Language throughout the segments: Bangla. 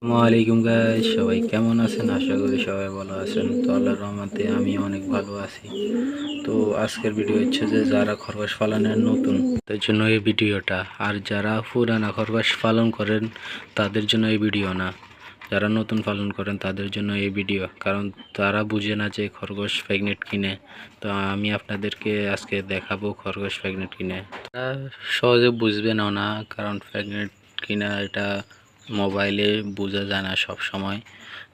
আসসালামাইকুম গাইস, সবাই কেমন আছেন? আশা করি সবাই ভালো আছেন। তো আল্লাহর রহমতে আমি অনেক ভালো আছি। তো আজকের ভিডিও হচ্ছে যে যারা খরগোশ পালনের নতুন তাদের জন্য এই ভিডিওটা, আর যারা পুরানা খরগোশ পালন করেন তাদের জন্য এই ভিডিও না। যারা নতুন পালন করেন তাদের জন্য এই ভিডিও, কারণ তারা বুঝে না যে খরগোশ প্রেগনেন্ট কিনে। তো আমি আপনাদেরকে আজকে দেখাবো খরগোশ প্রেগনেন্ট কিনে। তারা সহজে বুঝবে না, কারণ প্রেগনেন্ট কিনা এটা মোবাইলে বোঝা যায় না সব সময়।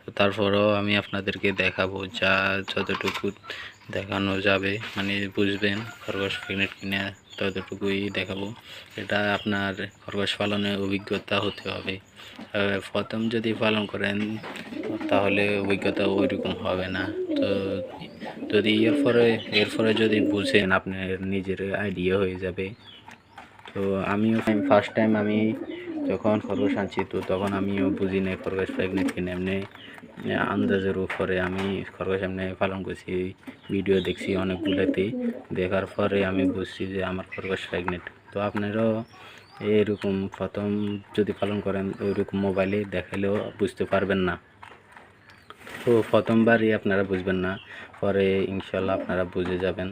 তো তারপরেও আমি আপনাদেরকে দেখাবো, যা যতটুকু দেখানো যাবে, মানে বুঝবেন খরগোশ প্রেগনেন্ট কিনা ততটুকুই দেখাবো। এটা আপনার খরগোশ পালনের অভিজ্ঞতা হতে হবে। প্রথম যদি পালন করেন তাহলে অভিজ্ঞতা ওইরকম হবে না। তো যদি এরপরে যদি বুঝেন আপনার নিজের আইডিয়া হয়ে যাবে। তো আমিও ফার্স্ট টাইম আমি যখন খরগোশ আনছি, তো তখন আমিও বুঝি নাই খরগোশ প্রেগনেন্ট কিনে। এমনি আন্দাজের উপরে আমি খরগোশ এমনি পালন করছি, ভিডিও দেখছি অনেকগুলোতে। দেখার পরে আমি বুঝছি যে আমার খরগোশ প্রেগনেন্ট। তো আপনারাও এরকম প্রথম যদি পালন করেন ওইরকম মোবাইলে দেখালেও বুঝতে পারবেন না। তো প্রথমবারই আপনারা বুঝবেন না, পরে ইনশাল্লাহ আপনারা বুঝে যাবেন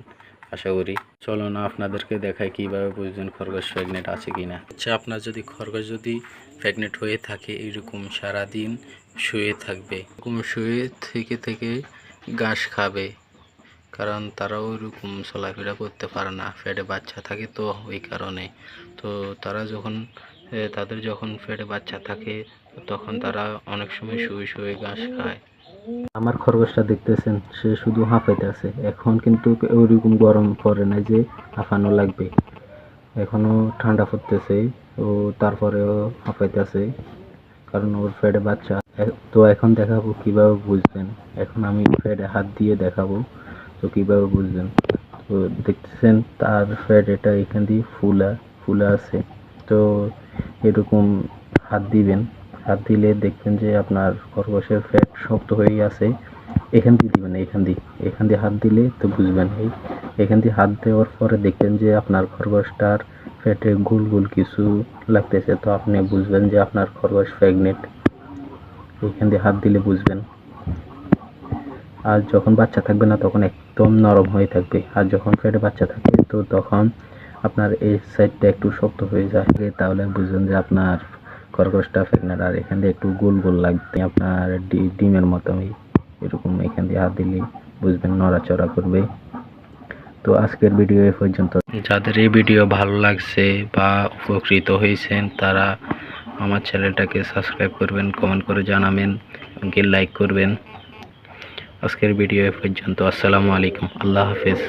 আশা করি। চলো না আপনাদেরকে দেখাই কিভাবে বুঝবেন খরগোশ প্রেগনেন্ট আছে কি না। আচ্ছা, আপনার যদি খরগোশ যদি প্রেগনেন্ট হয়ে থাকে, এরকম সারাদিন শুয়ে থাকবে, এরকম শুয়ে থেকে ঘাস খাবে, কারণ তারাও ওইরকম চলাফেরা করতে পারে না, পেটে বাচ্চা থাকে তো ওই কারণে। তো তারা যখন তাদের যখন পেটে বাচ্চা থাকে তখন তারা অনেক সময় শুয়ে শুয়ে ঘাস খায়। আমার খরগোশটা দেখতেছেন, সে শুধু হাঁপাইতেছে। এখন কিন্তু ওইরকম গরম পড়ে না যে হাঁপানো লাগবে, এখনো ঠান্ডা পড়তেছে। ও তারপরেও হাঁপাইতেছে, কারণ ওর পেটে বাচ্চা। তো এখন দেখাবো কিভাবে বুঝবেন। এখন আমি পেটে হাত দিয়ে দেখাবো, তো কিভাবে বুঝবেন। তো দেখতেছেন তার পেট এটা এখান দিয়ে ফুলা ফুলা আছে। তো এরকম হাত দিবেন, হাত দিলে দেখবেন যে আপনার খরগোশের পেট শক্ত হয়ে আছে। এখান দিয়ে দিবেন, এখান দিয়ে হাত দিলে তো বুঝবেন। এখান দিয়ে হাত দেওয়ার পরে দেখবেন যে আপনার খরগোশটার পেটে গোল গোল কিছু লাগতেছে, তো আপনি বুঝবেন যে আপনার খরগোশ প্রেগনেন্ট। এখান দিয়ে হাত দিলে বুঝবেন। আর যখন বাচ্চা থাকবে না তখন একদম নরম হয়ে থাকবে, আর যখন পেটে বাচ্চা থাকে তো তখন আপনার এই সাইডটা একটু শক্ত হয়ে যায়, তাহলে বুঝবেন যে আপনার খরগোশটা প্রেগনেন্ট। আর এখান দিয়ে একটু গোল গোল লাগবে আপনার ডিমের মতোই, এরকম এখান দিয়ে হাত দিলে বুঝবেন, নড়াচড়া করবে। তো আজকের ভিডিও এ পর্যন্ত। যাদের এই ভিডিও ভালো লাগছে বা উপকৃত হয়েছেন তারা আমার চ্যানেলটাকে সাবস্ক্রাইব করবেন, কমেন্ট করে জানাবেন, এমনকি লাইক করবেন। আজকের ভিডিও এ পর্যন্ত। আসসালামু আলাইকুম, আল্লাহ হাফেজ।